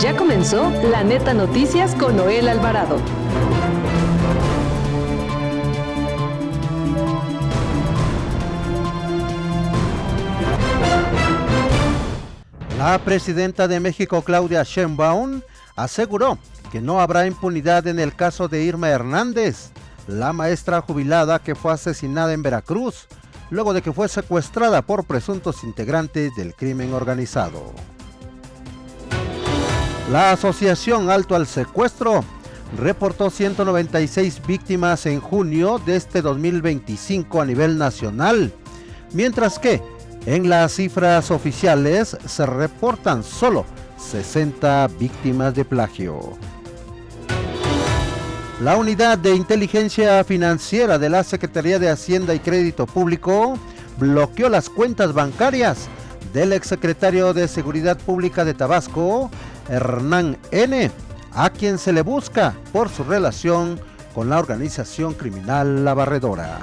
Ya comenzó La Neta Noticias con Noel Alvarado. La presidenta de México, Claudia Sheinbaum, aseguró que no habrá impunidad en el caso de Irma Hernández, la maestra jubilada que fue asesinada en Veracruz, luego de que fue secuestrada por presuntos integrantes del crimen organizado. La Asociación Alto al Secuestro reportó 196 víctimas en junio de este 2025 a nivel nacional, mientras que en las cifras oficiales se reportan solo 60 víctimas de plagio. La Unidad de Inteligencia Financiera de la Secretaría de Hacienda y Crédito Público bloqueó las cuentas bancarias del exsecretario de Seguridad Pública de Tabasco, Hernán N., a quien se le busca por su relación con la organización criminal La Barredora.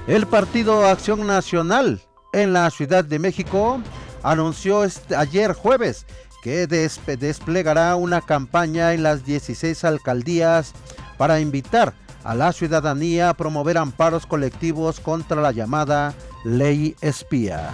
El Partido Acción Nacional en la Ciudad de México anunció ayer jueves que desplegará una campaña en las 16 alcaldías para invitar a la ciudadanía a promover amparos colectivos contra la llamada Ley Espía.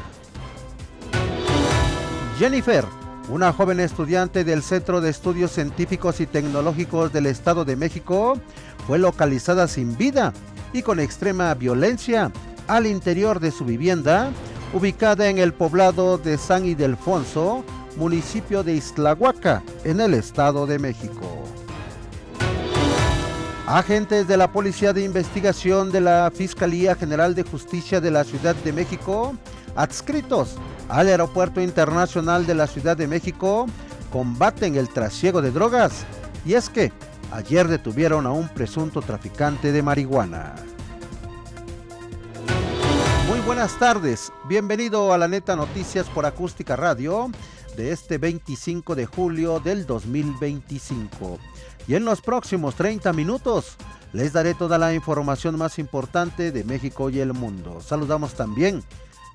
Jennifer, una joven estudiante del Centro de Estudios Científicos y Tecnológicos del Estado de México, fue localizada sin vida y con extrema violencia al interior de su vivienda, ubicada en el poblado de San Ildefonso, municipio de Ixtlahuaca, en el Estado de México. Agentes de la Policía de Investigación de la Fiscalía General de Justicia de la Ciudad de México, adscritos al Aeropuerto Internacional de la Ciudad de México, combaten el trasiego de drogas, y es que ayer detuvieron a un presunto traficante de marihuana. Muy buenas tardes, bienvenido a La Neta Noticias por Acústica Radio de este 25 de julio del 2025. Y en los próximos 30 minutos les daré toda la información más importante de México y el mundo. Saludamos también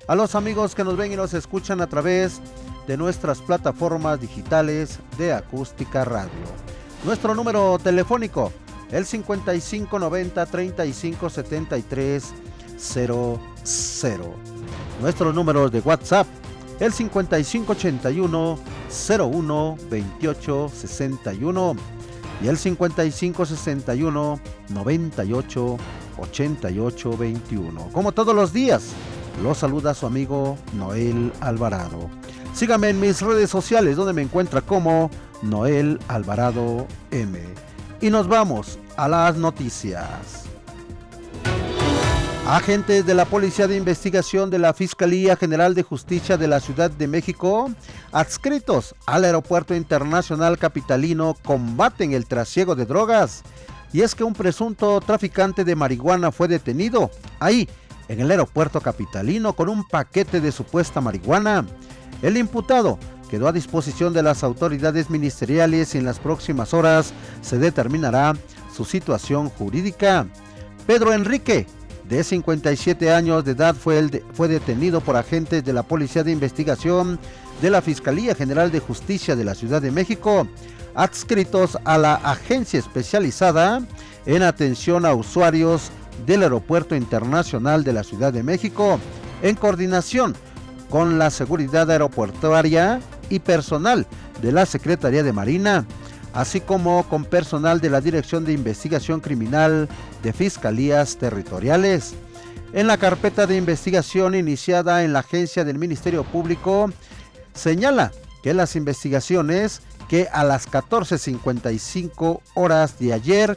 a los amigos que nos ven y nos escuchan a través de nuestras plataformas digitales de Acústica Radio. Nuestro número telefónico, el 5590-357300. Nuestros números de WhatsApp, el 5581-012861 y el 5561-988821. Como todos los días, los saluda su amigo Noel Alvarado. Sígame en mis redes sociales, donde me encuentra como Noel Alvarado M. Y nos vamos a las noticias. Agentes de la Policía de Investigación de la Fiscalía General de Justicia de la Ciudad de México, adscritos al Aeropuerto Internacional Capitalino, combaten el trasiego de drogas. Y es que un presunto traficante de marihuana fue detenido ahí, en el aeropuerto capitalino, con un paquete de supuesta marihuana. El imputado quedó a disposición de las autoridades ministeriales y en las próximas horas se determinará su situación jurídica. Pedro Enrique, de 57 años de edad, fue detenido por agentes de la Policía de Investigación de la Fiscalía General de Justicia de la Ciudad de México, adscritos a la Agencia Especializada en Atención a Usuarios del Aeropuerto Internacional de la Ciudad de México, en coordinación con la Seguridad Aeroportuaria y personal de la Secretaría de Marina, así como con personal de la Dirección de Investigación Criminal de Fiscalías Territoriales. En la carpeta de investigación iniciada en la agencia del Ministerio Público, señala que las investigaciones que a las 14:55 horas de ayer,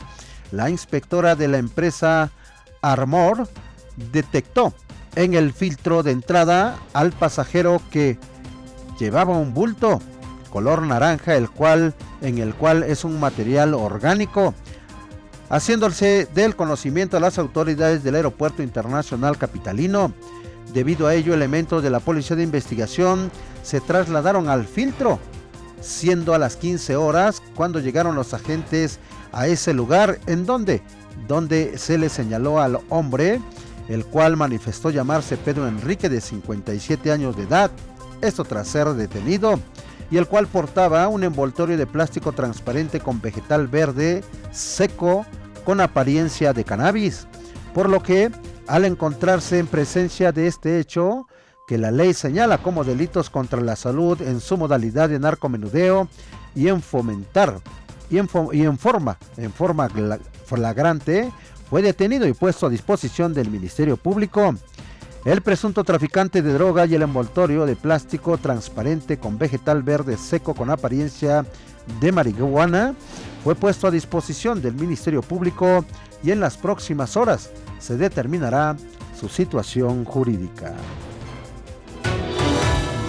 la inspectora de la empresa Armor detectó en el filtro de entrada al pasajero que llevaba un bulto color naranja, en el cual es un material orgánico, haciéndose del conocimiento a las autoridades del Aeropuerto Internacional Capitalino. Debido a ello, elementos de la Policía de Investigación se trasladaron al filtro, siendo a las 15 horas cuando llegaron los agentes a ese lugar, en donde se le señaló al hombre, el cual manifestó llamarse Pedro Enrique, de 57 años de edad, esto tras ser detenido. y el cual portaba un envoltorio de plástico transparente con vegetal verde seco con apariencia de cannabis, por lo que al encontrarse en presencia de este hecho, que la ley señala como delitos contra la salud en su modalidad de narcomenudeo y en forma flagrante, fue detenido y puesto a disposición del Ministerio Público. El presunto traficante de droga y el envoltorio de plástico transparente con vegetal verde seco con apariencia de marihuana fue puesto a disposición del Ministerio Público y en las próximas horas se determinará su situación jurídica.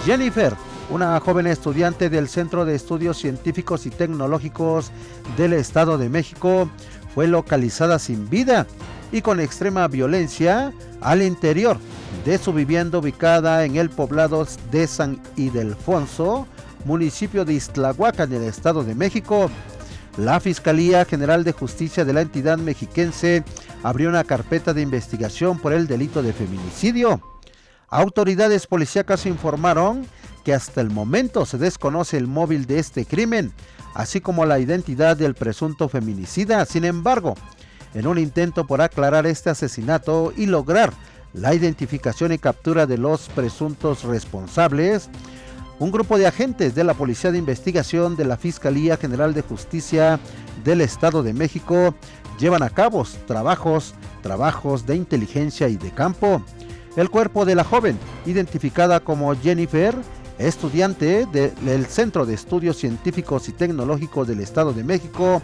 Jennifer, una joven estudiante del Centro de Estudios Científicos y Tecnológicos del Estado de México, fue localizada sin vida y con extrema violencia al interior de su vivienda ubicada en el poblado de San Ildefonso, municipio de Ixtlahuacan, en el Estado de México. La Fiscalía General de Justicia de la entidad mexiquense abrió una carpeta de investigación por el delito de feminicidio. Autoridades policíacas informaron que hasta el momento se desconoce el móvil de este crimen, así como la identidad del presunto feminicida. Sin embargo, en un intento por aclarar este asesinato y lograr la identificación y captura de los presuntos responsables, un grupo de agentes de la Policía de Investigación de la Fiscalía General de Justicia del Estado de México llevan a cabo trabajos de inteligencia y de campo. El cuerpo de la joven, identificada como Jennifer, estudiante del Centro de Estudios Científicos y Tecnológicos del Estado de México,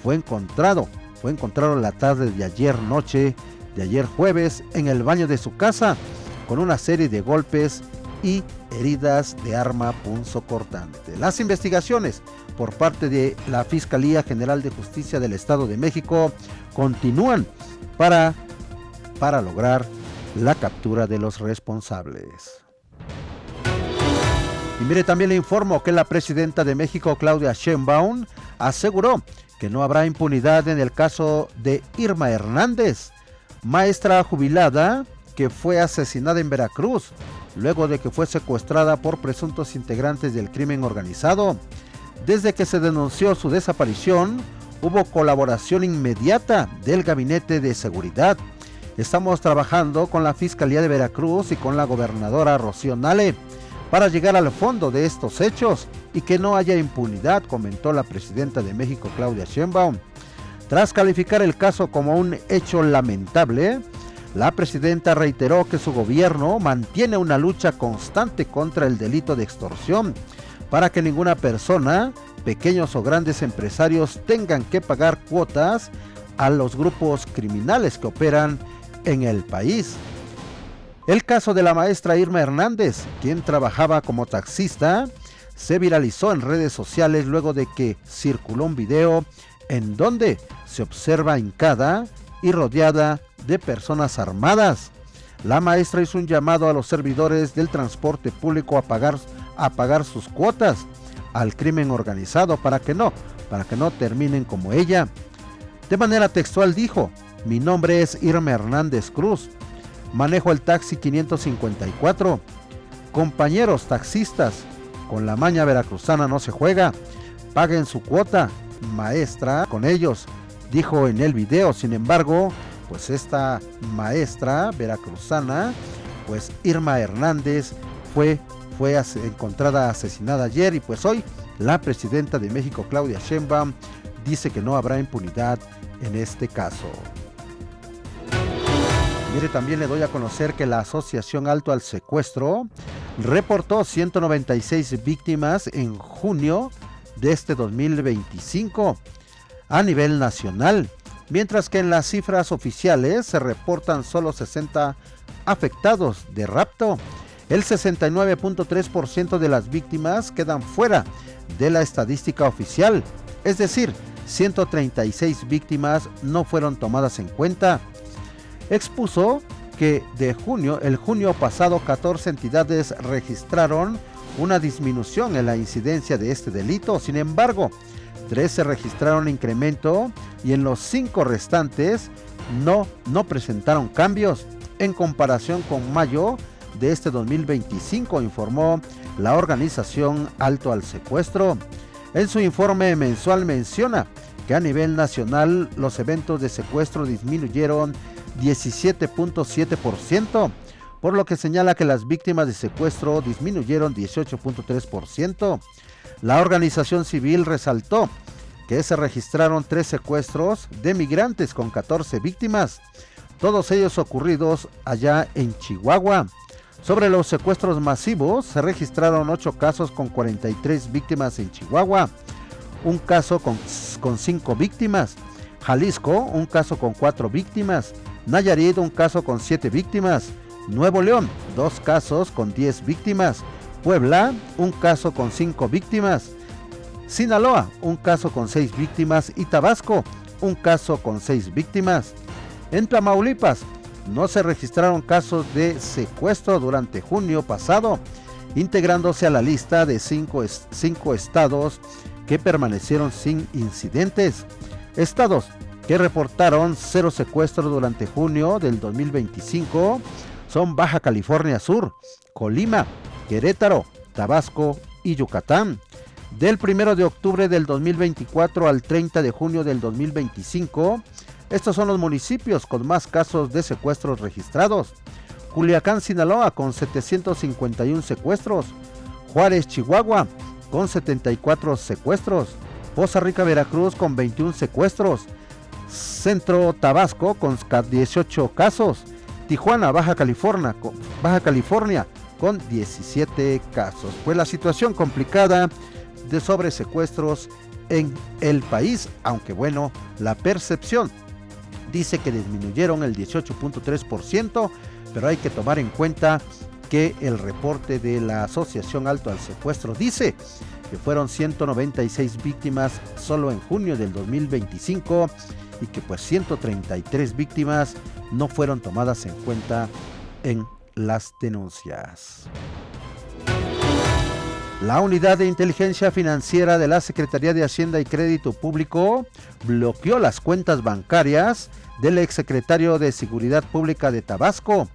fue encontrado la tarde de ayer jueves, en el baño de su casa, con una serie de golpes y heridas de arma punzocortante. Las investigaciones por parte de la Fiscalía General de Justicia del Estado de México continúan para lograr la captura de los responsables. Y mire, también le informo que la presidenta de México, Claudia Sheinbaum, aseguró que no habrá impunidad en el caso de Irma Hernández, maestra jubilada que fue asesinada en Veracruz, luego de que fue secuestrada por presuntos integrantes del crimen organizado. Desde que se denunció su desaparición, hubo colaboración inmediata del Gabinete de Seguridad. Estamos trabajando con la Fiscalía de Veracruz y con la gobernadora Rocío Nale para llegar al fondo de estos hechos y que no haya impunidad, comentó la presidenta de México, Claudia Sheinbaum. Tras calificar el caso como un hecho lamentable, la presidenta reiteró que su gobierno mantiene una lucha constante contra el delito de extorsión para que ninguna persona, pequeños o grandes empresarios, tengan que pagar cuotas a los grupos criminales que operan en el país. El caso de la maestra Irma Hernández, quien trabajaba como taxista, se viralizó en redes sociales luego de que circuló un video en donde se observa hincada y rodeada de personas armadas. La maestra hizo un llamado a los servidores del transporte público a pagar sus cuotas al crimen organizado para que no terminen como ella. De manera textual dijo: "Mi nombre es Irma Hernández Cruz, manejo el taxi 554. Compañeros taxistas, con la maña veracruzana no se juega, paguen su cuota, maestra, con ellos", dijo en el video. Sin embargo, pues esta maestra veracruzana, pues Irma Hernández, fue encontrada asesinada ayer, y pues hoy la presidenta de México, Claudia Sheinbaum, dice que no habrá impunidad en este caso. Mire, también le doy a conocer que la Asociación Alto al Secuestro reportó 196 víctimas en junio de este 2025 a nivel nacional, mientras que en las cifras oficiales se reportan solo 60 afectados de rapto. El 69.3% de las víctimas quedan fuera de la estadística oficial, es decir, 136 víctimas no fueron tomadas en cuenta. Expuso que el junio pasado 14 entidades registraron una disminución en la incidencia de este delito. Sin embargo, 13 registraron incremento y en los 5 restantes no presentaron cambios. En comparación con mayo de este 2025, informó la organización Alto al Secuestro. En su informe mensual menciona que a nivel nacional los eventos de secuestro disminuyeron 17.7%, por lo que señala que las víctimas de secuestro disminuyeron 18.3%. La organización civil resaltó que se registraron 3 secuestros de migrantes con 14 víctimas, todos ellos ocurridos allá en Chihuahua. Sobre los secuestros masivos, se registraron 8 casos con 43 víctimas en Chihuahua, un caso con 5 víctimas, Jalisco, un caso con 4 víctimas, Nayarit, un caso con 7 víctimas, Nuevo León, 2 casos con 10 víctimas, Puebla, un caso con 5 víctimas, Sinaloa, un caso con 6 víctimas y Tabasco, un caso con 6 víctimas. En Tamaulipas no se registraron casos de secuestro durante junio pasado, integrándose a la lista de 5 estados que permanecieron sin incidentes. Estados que reportaron 0 secuestros durante junio del 2025 son Baja California Sur, Colima, Querétaro, Tabasco y Yucatán. Del 1 de octubre del 2024 al 30 de junio del 2025, estos son los municipios con más casos de secuestros registrados. Culiacán, Sinaloa, con 751 secuestros. Juárez, Chihuahua, con 74 secuestros. Poza Rica, Veracruz, con 21 secuestros. Centro, Tabasco, con 18 casos. Tijuana, Baja California, con 17 casos. Pues la situación complicada de sobresecuestros en el país, aunque bueno, la percepción dice que disminuyeron el 18.3%, pero hay que tomar en cuenta que el reporte de la Asociación Alto al Secuestro dice que fueron 196 víctimas solo en junio del 2025 y que pues 133 víctimas no fueron tomadas en cuenta en las denuncias. La Unidad de Inteligencia Financiera de la Secretaría de Hacienda y Crédito Público bloqueó las cuentas bancarias del exsecretario de Seguridad Pública de Tabasco,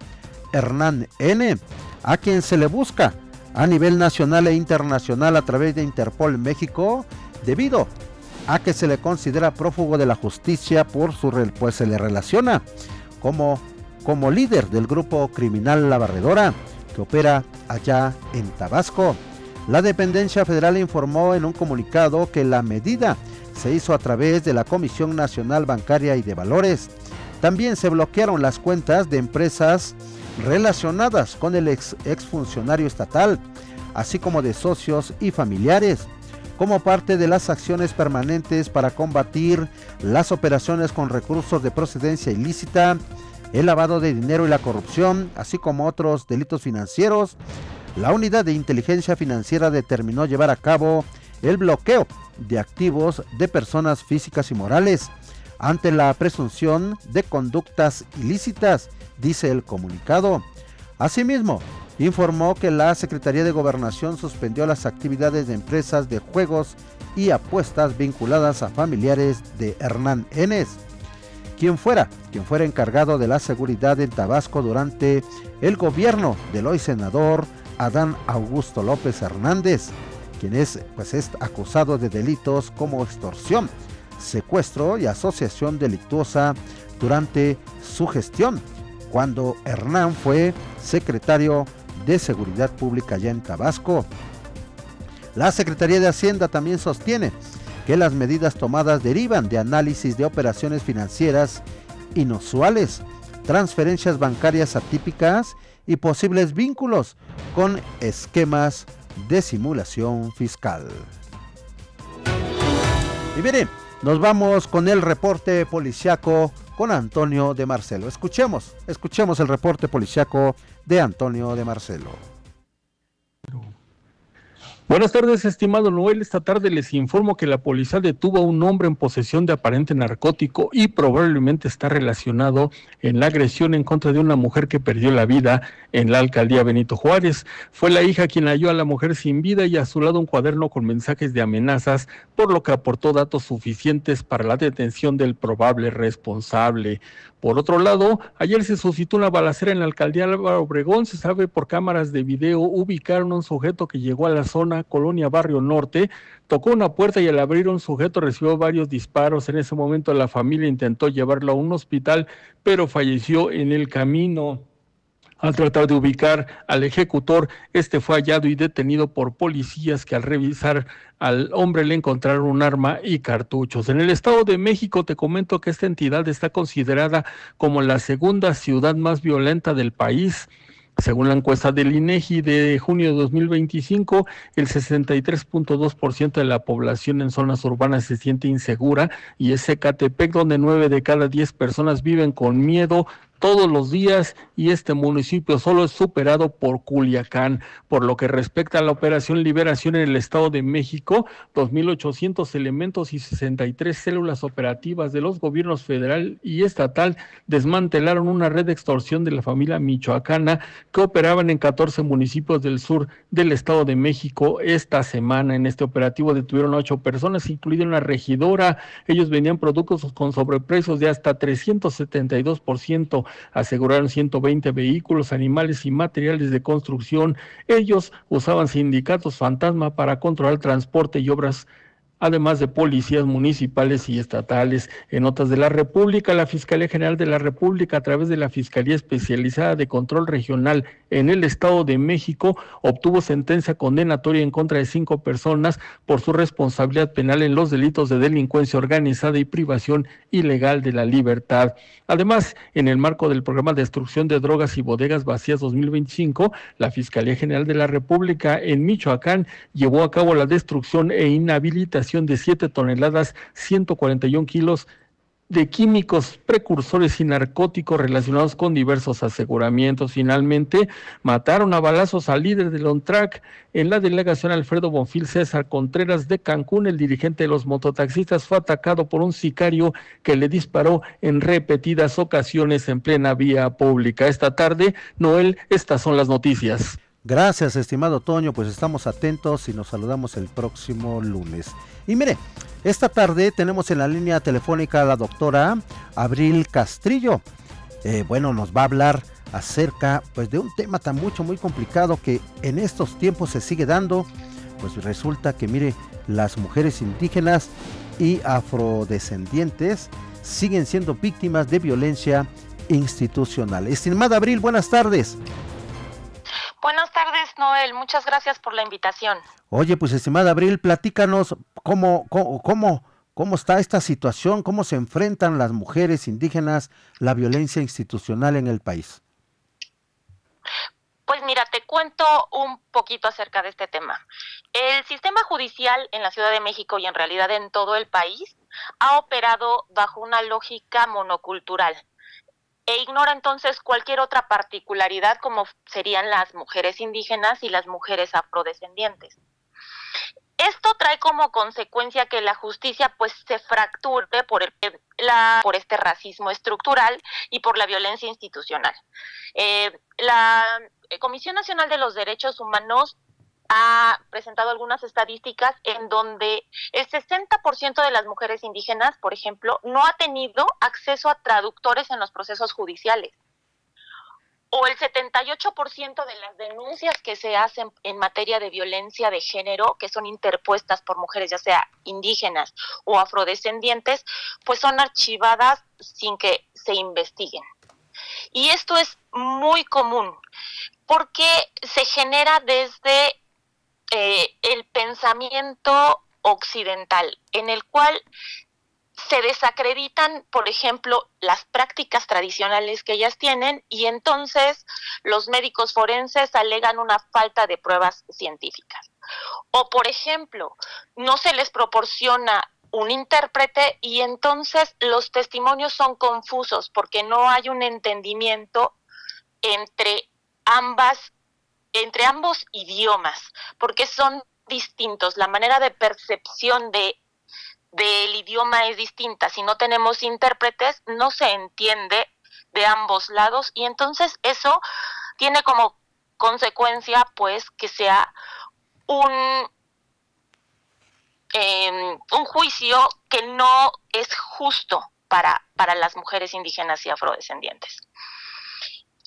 Hernán N., a quien se le busca a nivel nacional e internacional a través de Interpol México, debido a que se le considera prófugo de la justicia pues se le relaciona como líder del grupo criminal La Barredora, que opera allá en Tabasco. La dependencia federal informó en un comunicado que la medida se hizo a través de la Comisión Nacional Bancaria y de Valores. También se bloquearon las cuentas de empresas relacionadas con el exfuncionario estatal, así como de socios y familiares, como parte de las acciones permanentes para combatir las operaciones con recursos de procedencia ilícita, el lavado de dinero y la corrupción, así como otros delitos financieros. La Unidad de Inteligencia Financiera determinó llevar a cabo el bloqueo de activos de personas físicas y morales ante la presunción de conductas ilícitas, dice el comunicado. Asimismo, informó que la Secretaría de Gobernación suspendió las actividades de empresas de juegos y apuestas vinculadas a familiares de Hernán N., quien fuera encargado de la seguridad en Tabasco durante el gobierno del hoy senador Adán Augusto López Hernández, quien es acusado de delitos como extorsión, secuestro y asociación delictuosa durante su gestión, cuando Hernán fue secretario de Seguridad Pública allá en Tabasco. La Secretaría de Hacienda también sostiene que las medidas tomadas derivan de análisis de operaciones financieras inusuales, transferencias bancarias atípicas y posibles vínculos con esquemas de simulación fiscal. Y miren, nos vamos con el reporte policiaco con Antonio de Marcelo. Escuchemos el reporte policiaco de Antonio de Marcelo. Buenas tardes, estimado Noel. Esta tarde les informo que la policía detuvo a un hombre en posesión de aparente narcótico y probablemente está relacionado en la agresión en contra de una mujer que perdió la vida en la alcaldía Benito Juárez. Fue la hija quien halló a la mujer sin vida y a su lado un cuaderno con mensajes de amenazas, por lo que aportó datos suficientes para la detención del probable responsable. Por otro lado, ayer se suscitó una balacera en la alcaldía Álvaro Obregón. Se sabe por cámaras de video ubicaron a un sujeto que llegó a la zona Colonia Barrio Norte, tocó una puerta y al abrir un sujeto recibió varios disparos. En ese momento la familia intentó llevarlo a un hospital, pero falleció en el camino. Al tratar de ubicar al ejecutor, este fue hallado y detenido por policías que al revisar al hombre le encontraron un arma y cartuchos. En el Estado de México te comento que esta entidad está considerada como la segunda ciudad más violenta del país. Según la encuesta del INEGI de junio de 2025, el 63.2% de la población en zonas urbanas se siente insegura y es Ecatepec donde 9 de cada 10 personas viven con miedo todos los días, y este municipio solo es superado por Culiacán. Por lo que respecta a la operación Liberación en el Estado de México, 2.800 elementos y 63 células operativas de los gobiernos federal y estatal desmantelaron una red de extorsión de la familia michoacana que operaban en 14 municipios del sur del Estado de México esta semana. En este operativo detuvieron a 8 personas, incluida una regidora. Ellos vendían productos con sobreprecios de hasta 372%. Aseguraron 120 vehículos, animales y materiales de construcción. Ellos usaban sindicatos fantasma para controlar transporte y obras, además de policías municipales y estatales. En notas de la República, la Fiscalía General de la República, a través de la Fiscalía Especializada de Control Regional en el Estado de México, obtuvo sentencia condenatoria en contra de 5 personas por su responsabilidad penal en los delitos de delincuencia organizada y privación ilegal de la libertad. Además, en el marco del programa de destrucción de drogas y bodegas vacías 2025, la Fiscalía General de la República en Michoacán llevó a cabo la destrucción e inhabilitación de 7 toneladas, 141 kilos de químicos precursores y narcóticos relacionados con diversos aseguramientos. Finalmente, mataron a balazos al líder del ONTRAC en la delegación Alfredo Bonfil César Contreras de Cancún. El dirigente de los mototaxistas fue atacado por un sicario que le disparó en repetidas ocasiones en plena vía pública. Esta tarde, Noel, estas son las noticias. Gracias, estimado Toño, pues estamos atentos y nos saludamos el próximo lunes. Y mire, esta tarde tenemos en la línea telefónica a la doctora Abril Castrillo. Nos va a hablar acerca pues de un tema tan muy complicado que en estos tiempos se sigue dando. Pues resulta que mire, las mujeres indígenas y afrodescendientes siguen siendo víctimas de violencia institucional. Estimada Abril, buenas tardes. Buenas tardes, Noel. Muchas gracias por la invitación. Oye, pues estimada Abril, platícanos cómo está esta situación, cómo se enfrentan las mujeres indígenas la violencia institucional en el país. Pues mira, te cuento un poquito acerca de este tema. El sistema judicial en la Ciudad de México y en realidad en todo el país ha operado bajo una lógica monocultural e ignora entonces cualquier otra particularidad como serían las mujeres indígenas y las mujeres afrodescendientes. Esto trae como consecuencia que la justicia pues se fracture por este racismo estructural y por la violencia institucional. La Comisión Nacional de los Derechos Humanos ha presentado algunas estadísticas en donde el 60% de las mujeres indígenas, por ejemplo, no ha tenido acceso a traductores en los procesos judiciales. O el 78% de las denuncias que se hacen en materia de violencia de género, que son interpuestas por mujeres, ya sea indígenas o afrodescendientes, pues son archivadas sin que se investiguen. Y esto es muy común, porque se genera desde el pensamiento occidental, en el cual se desacreditan, por ejemplo, las prácticas tradicionales que ellas tienen, y entonces los médicos forenses alegan una falta de pruebas científicas. O, por ejemplo, no se les proporciona un intérprete y entonces los testimonios son confusos porque no hay un entendimiento entre ambos idiomas, porque son distintos, la manera de percepción del idioma es distinta. Si no tenemos intérpretes, no se entiende de ambos lados, y entonces eso tiene como consecuencia pues que sea un juicio que no es justo para las mujeres indígenas y afrodescendientes.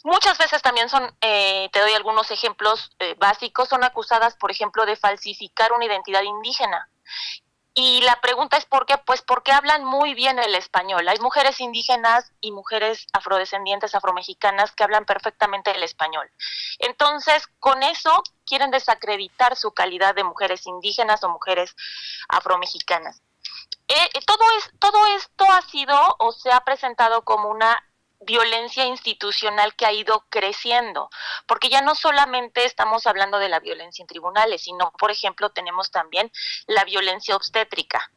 Muchas veces también te doy algunos ejemplos básicos, son acusadas, por ejemplo, de falsificar una identidad indígena. Y la pregunta es ¿por qué? Pues porque hablan muy bien el español. Hay mujeres indígenas y mujeres afrodescendientes, afromexicanas, que hablan perfectamente el español. Entonces, con eso quieren desacreditar su calidad de mujeres indígenas o mujeres afromexicanas. Todo esto ha sido o se ha presentado como una violencia institucional que ha ido creciendo, porque ya no solamente estamos hablando de la violencia en tribunales, sino, por ejemplo, tenemos también la violencia obstétrica.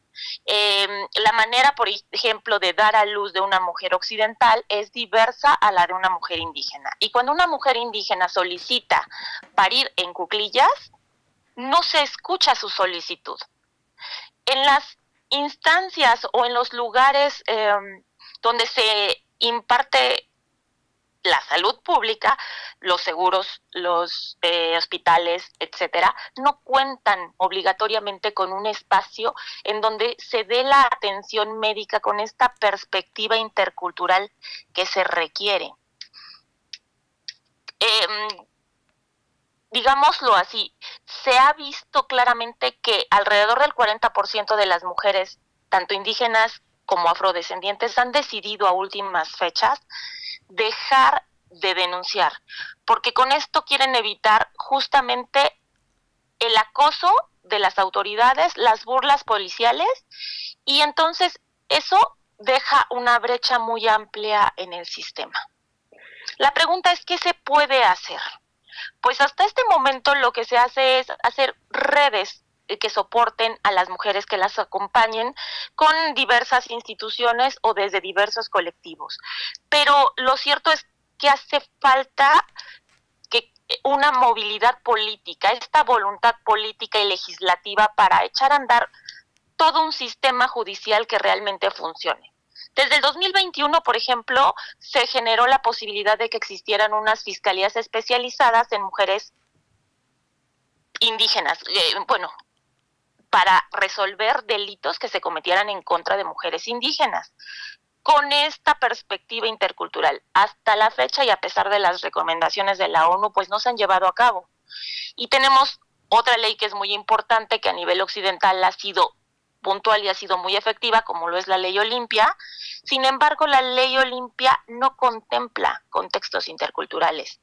La manera, por ejemplo, de dar a luz de una mujer occidental es diversa a la de una mujer indígena. Y cuando una mujer indígena solicita parir en cuclillas, no se escucha su solicitud. En las instancias o en los lugares donde se imparte la salud pública, los seguros, los hospitales, etcétera, no cuentan obligatoriamente con un espacio en donde se dé la atención médica con esta perspectiva intercultural que se requiere. Digámoslo así, se ha visto claramente que alrededor del 40% de las mujeres, tanto indígenas como afrodescendientes, han decidido a últimas fechas dejar de denunciar, porque con esto quieren evitar justamente el acoso de las autoridades, las burlas policiales, y entonces eso deja una brecha muy amplia en el sistema. La pregunta es, ¿qué se puede hacer? Pues hasta este momento lo que se hace es hacer redes que soporten a las mujeres, que las acompañen con diversas instituciones o desde diversos colectivos. Pero lo cierto es que hace falta que una movilidad política, esta voluntad política y legislativa para echar a andar todo un sistema judicial que realmente funcione. Desde el 2021, por ejemplo, se generó la posibilidad de que existieran unas fiscalías especializadas en mujeres indígenas, para resolver delitos que se cometieran en contra de mujeres indígenas. Con esta perspectiva intercultural, hasta la fecha y a pesar de las recomendaciones de la ONU, pues no se han llevado a cabo. Y tenemos otra ley que es muy importante, que a nivel occidental ha sido puntual y ha sido muy efectiva, como lo es la Ley Olimpia. Sin embargo, la Ley Olimpia no contempla contextos interculturales.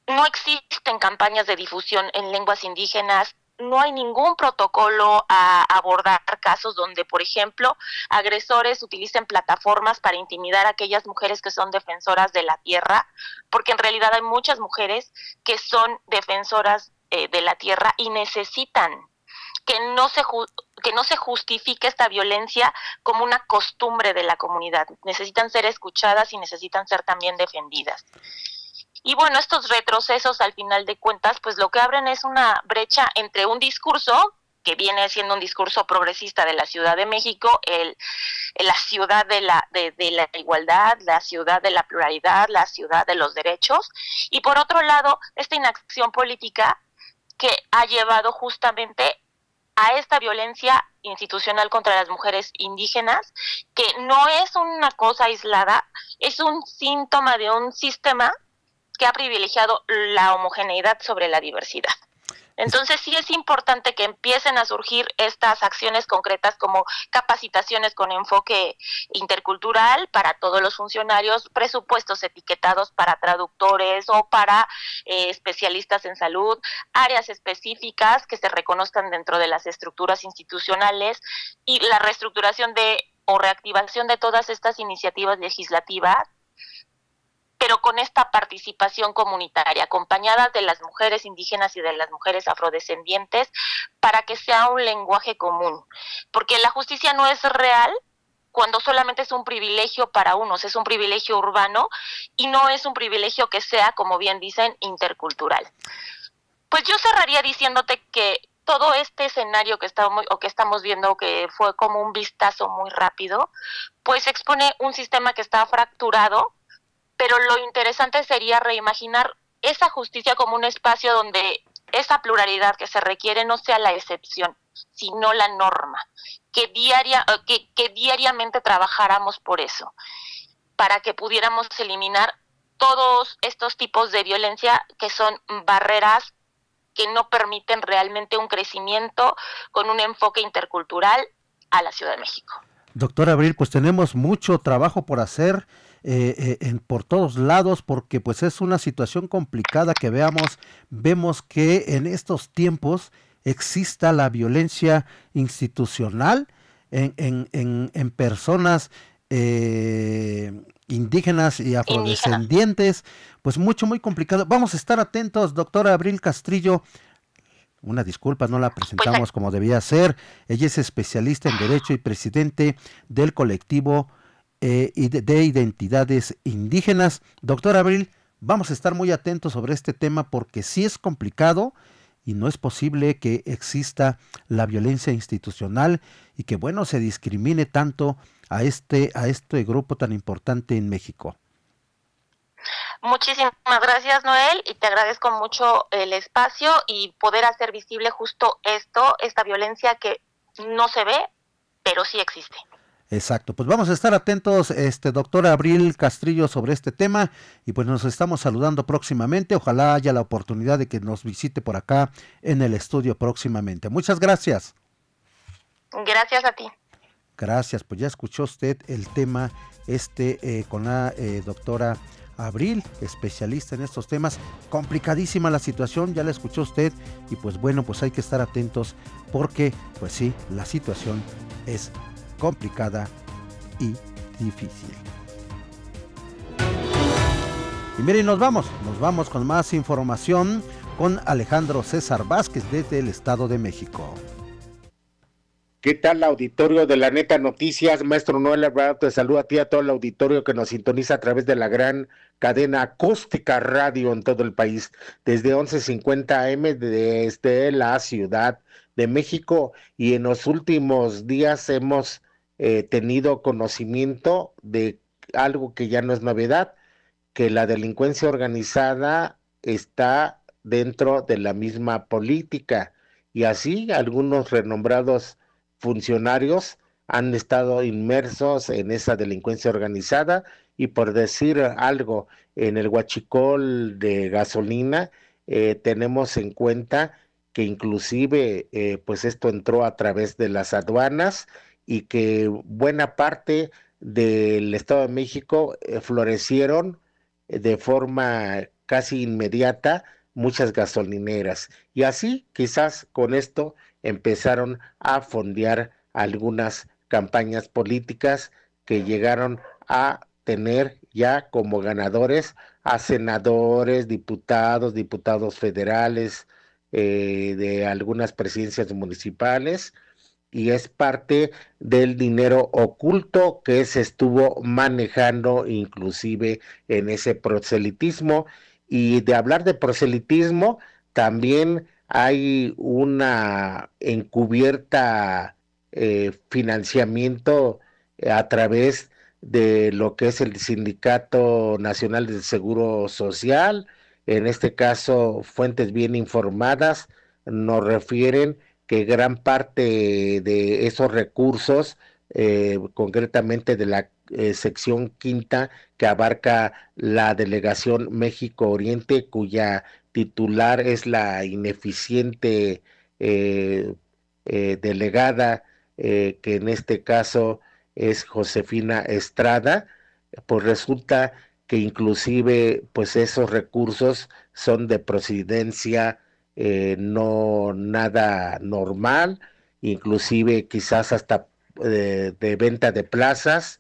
No existen campañas de difusión en lenguas indígenas, no hay ningún protocolo a abordar casos donde, por ejemplo, agresores utilicen plataformas para intimidar a aquellas mujeres que son defensoras de la tierra, porque en realidad hay muchas mujeres que son defensoras de la tierra y necesitan que no se justifique esta violencia como una costumbre de la comunidad. Necesitan ser escuchadas y necesitan ser también defendidas. Y bueno, estos retrocesos al final de cuentas, pues lo que abren es una brecha entre un discurso que viene siendo un discurso progresista de la Ciudad de México, la ciudad de la igualdad, la ciudad de la pluralidad, la ciudad de los derechos, y por otro lado, esta inacción política que ha llevado justamente a esta violencia institucional contra las mujeres indígenas, que no es una cosa aislada, es un síntoma de un sistema que ha privilegiado la homogeneidad sobre la diversidad. Entonces sí es importante que empiecen a surgir estas acciones concretas como capacitaciones con enfoque intercultural para todos los funcionarios, presupuestos etiquetados para traductores o para especialistas en salud, áreas específicas que se reconozcan dentro de las estructuras institucionales y la reestructuración o reactivación de todas estas iniciativas legislativas, pero con esta participación comunitaria, acompañadas de las mujeres indígenas y de las mujeres afrodescendientes, para que sea un lenguaje común. Porque la justicia no es real cuando solamente es un privilegio para unos, es un privilegio urbano y no es un privilegio que sea, como bien dicen, intercultural. Pues yo cerraría diciéndote que todo este escenario que estamos viendo, que fue como un vistazo muy rápido, pues expone un sistema que está fracturado, pero lo interesante sería reimaginar esa justicia como un espacio donde esa pluralidad que se requiere no sea la excepción, sino la norma, que diariamente trabajáramos por eso, para que pudiéramos eliminar todos estos tipos de violencia que son barreras que no permiten realmente un crecimiento con un enfoque intercultural a la Ciudad de México. Doctora Abril, pues tenemos mucho trabajo por hacer por todos lados, porque pues es una situación complicada que vemos que en estos tiempos exista la violencia institucional en personas indígenas y afrodescendientes, pues muy complicado. Vamos a estar atentos, doctora Abril Castrillo. Una disculpa, no la presentamos como debía ser. Ella es especialista en Derecho y presidente del colectivo de identidades indígenas. Doctora Abril, vamos a estar muy atentos sobre este tema porque sí es complicado y no es posible que exista la violencia institucional y que, bueno, se discrimine tanto a este grupo tan importante en México. Muchísimas gracias, Noel, y te agradezco mucho el espacio y poder hacer visible justo esta violencia que no se ve, pero sí existe. Exacto, pues vamos a estar atentos, doctora Abril Castrillo, sobre este tema, y pues nos estamos saludando próximamente. Ojalá haya la oportunidad de que nos visite por acá en el estudio próximamente. Muchas gracias. Gracias a ti. Gracias, pues ya escuchó usted el tema con la doctora Abril, especialista en estos temas. Complicadísima la situación, ya la escuchó usted, y pues bueno, pues hay que estar atentos porque pues sí, la situación es complicada y difícil. Y miren, nos vamos con más información con Alejandro César Vázquez desde el Estado de México. ¿Qué tal, auditorio de La Neta Noticias? Maestro Noel Alvarado te saluda a ti, a todo el auditorio que nos sintoniza a través de la gran cadena acústica radio en todo el país, desde 11:50 AM desde la Ciudad de México, y en los últimos días hemos tenido conocimiento de algo que ya no es novedad, que la delincuencia organizada está dentro de la misma política, y así algunos renombrados funcionarios han estado inmersos en esa delincuencia organizada, y por decir algo, en el huachicol de gasolina tenemos en cuenta que inclusive pues esto entró a través de las aduanas, y que buena parte del Estado de México florecieron de forma casi inmediata muchas gasolineras, y así quizás con esto empezaron a fondear algunas campañas políticas que llegaron a tener ya como ganadores a senadores, diputados federales, de algunas presidencias municipales, y es parte del dinero oculto que se estuvo manejando inclusive en ese proselitismo. Y de hablar de proselitismo, también hay una encubierta financiamiento a través de lo que es el Sindicato Nacional del Seguro Social. En este caso, fuentes bien informadas nos refieren que gran parte de esos recursos, concretamente de la sección quinta, que abarca la delegación México Oriente, cuya titular es la ineficiente delegada, que en este caso es Josefina Estrada, pues resulta que inclusive pues esos recursos son de procedencia no nada normal, inclusive quizás hasta de venta de plazas,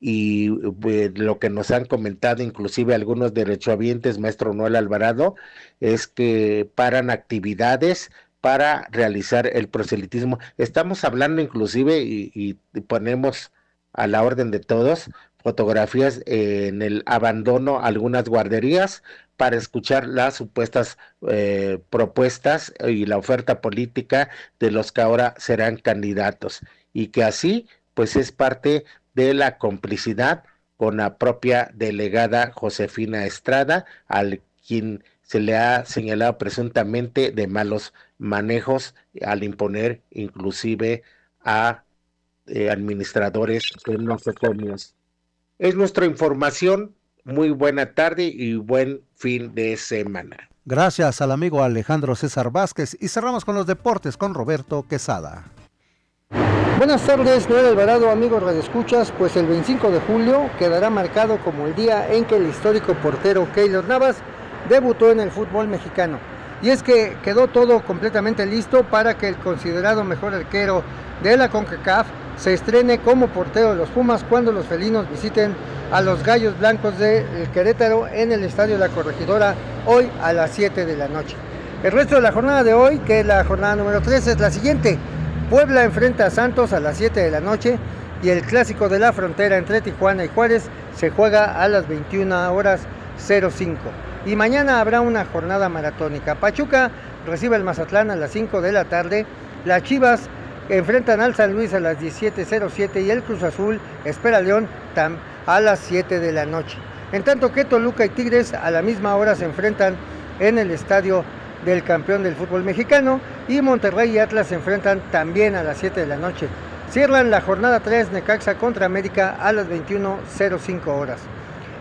y lo que nos han comentado inclusive algunos derechohabientes, maestro Noel Alvarado, es que paran actividades para realizar el proselitismo. Estamos hablando inclusive y ponemos a la orden de todos, fotografías en el abandono a algunas guarderías para escuchar las supuestas propuestas y la oferta política de los que ahora serán candidatos, y que así pues es parte de la complicidad con la propia delegada Josefina Estrada, al quien se le ha señalado presuntamente de malos manejos al imponer inclusive a administradores nosocomios. Es nuestra información. Muy buena tarde y buen fin de semana. Gracias al amigo Alejandro César Vázquez, y cerramos con los deportes con Roberto Quesada. Buenas tardes, Noel Alvarado, amigos radioescuchas. Pues el 25 de julio quedará marcado como el día en que el histórico portero Keylor Navas debutó en el fútbol mexicano. Y es que quedó todo completamente listo para que el considerado mejor arquero de la CONCACAF se estrene como portero de los Pumas cuando los felinos visiten a los Gallos Blancos de Querétaro en el Estadio La Corregidora hoy a las 7 de la noche. El resto de la jornada de hoy, que es la jornada número 3, es la siguiente. Puebla enfrenta a Santos a las 7 de la noche y el clásico de la frontera entre Tijuana y Juárez se juega a las 21:05. Y mañana habrá una jornada maratónica. Pachuca recibe al Mazatlán a las 5 de la tarde. Las Chivas enfrentan al San Luis a las 17:07 y el Cruz Azul espera a León a las 7 de la noche. En tanto que Toluca y Tigres a la misma hora se enfrentan en el estadio del campeón del fútbol mexicano, y Monterrey y Atlas se enfrentan también a las 7 de la noche. Cierran la jornada 3 Necaxa contra América a las 21:05 horas.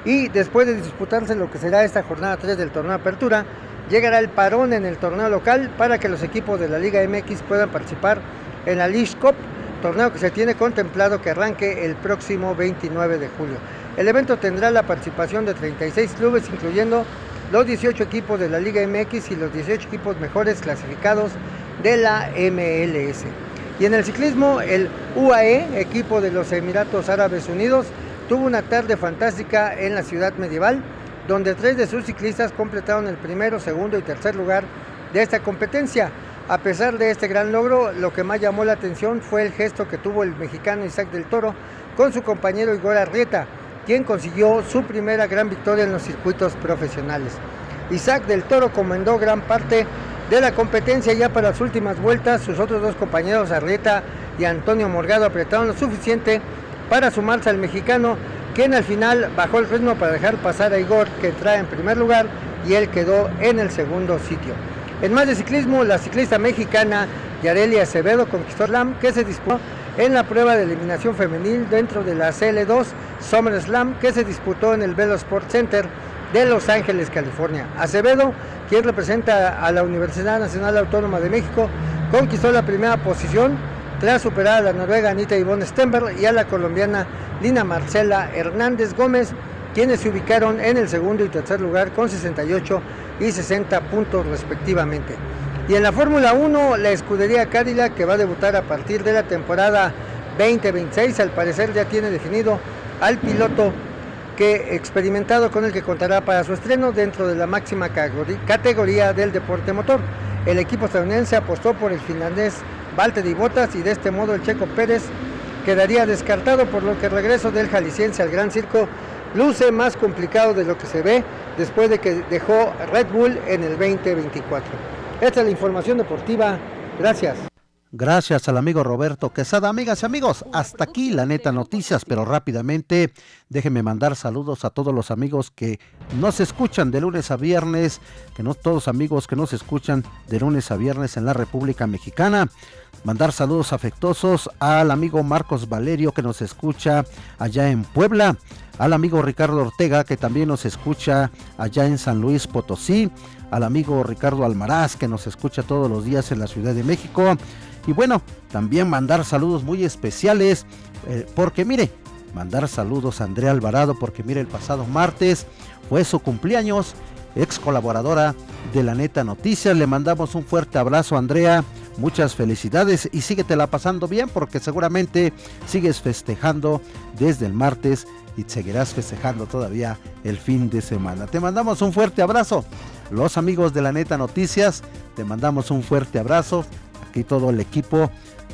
Y después de disputarse lo que será esta jornada 3 del torneo Apertura, llegará el parón en el torneo local para que los equipos de la Liga MX puedan participar en la League Cup, torneo que se tiene contemplado que arranque el próximo 29 de julio. El evento tendrá la participación de 36 clubes, incluyendo los 18 equipos de la Liga MX y los 18 equipos mejores clasificados de la MLS. Y en el ciclismo, el UAE, equipo de los Emiratos Árabes Unidos, tuvo una tarde fantástica en la ciudad medieval, donde 3 de sus ciclistas completaron el primero, segundo y tercer lugar de esta competencia. A pesar de este gran logro, lo que más llamó la atención fue el gesto que tuvo el mexicano Isaac del Toro con su compañero Igor Arrieta, quien consiguió su primera gran victoria en los circuitos profesionales. Isaac del Toro comandó gran parte de la competencia. Ya para las últimas vueltas, sus otros dos compañeros Arrieta y Antonio Morgado apretaron lo suficiente para sumarse al mexicano, quien al final bajó el ritmo para dejar pasar a Igor, que entraba en primer lugar, y él quedó en el segundo sitio. En más de ciclismo, la ciclista mexicana Yareli Acevedo conquistó el Slam, que se disputó en la prueba de eliminación femenil dentro de la CL2 Summer Slam, que se disputó en el Velo Sport Center de Los Ángeles, California. Acevedo, quien representa a la Universidad Nacional Autónoma de México, conquistó la primera posición tras superar a la noruega Anita Yvonne Stenberg y a la colombiana Lina Marcela Hernández Gómez, quienes se ubicaron en el segundo y tercer lugar con 68 y 60 puntos respectivamente. Y en la Fórmula 1, la escudería Cadillac, que va a debutar a partir de la temporada 2026, al parecer ya tiene definido al piloto experimentado con el que contará para su estreno dentro de la máxima categoría del deporte motor. El equipo estadounidense apostó por el finlandés Valtteri Bottas, y de este modo el Checo Pérez quedaría descartado, por lo que el regreso del jalisciense al Gran Circo luce más complicado de lo que se ve después de que dejó Red Bull en el 2024. Esta es la información deportiva. Gracias. Gracias al amigo Roberto Quesada. Amigas y amigos, hasta aquí la neta noticias, pero rápidamente déjenme mandar saludos a todos los amigos que nos escuchan de lunes a viernes, todos amigos que nos escuchan de lunes a viernes en la República Mexicana. Mandar saludos afectuosos al amigo Marcos Valerio, que nos escucha allá en Puebla, al amigo Ricardo Ortega, que también nos escucha allá en San Luis Potosí, al amigo Ricardo Almaraz, que nos escucha todos los días en la Ciudad de México. Y bueno, también mandar saludos muy especiales, mandar saludos a Andrea Alvarado, porque mire, el pasado martes fue su cumpleaños, ex colaboradora de la Neta Noticias. Le mandamos un fuerte abrazo, Andrea, muchas felicidades y síguetela pasando bien, porque seguramente sigues festejando desde el martes y seguirás festejando todavía el fin de semana. Te mandamos un fuerte abrazo. Los amigos de la Neta Noticias, te mandamos un fuerte abrazo. Aquí todo el equipo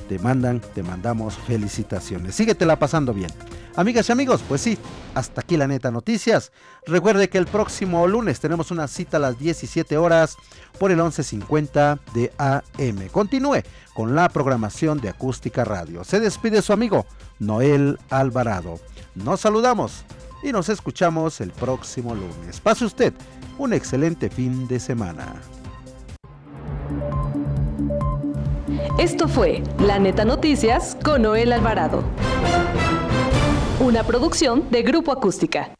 te mandamos felicitaciones. Síguetela pasando bien. Amigas y amigos, pues sí, hasta aquí la Neta Noticias. Recuerde que el próximo lunes tenemos una cita a las 17 horas por el 1150 de AM. Continúe con la programación de Acústica Radio. Se despide su amigo Noel Alvarado. Nos saludamos y nos escuchamos el próximo lunes. Pase usted un excelente fin de semana. Esto fue La Neta Noticias con Noel Alvarado. Una producción de Grupo Acústica.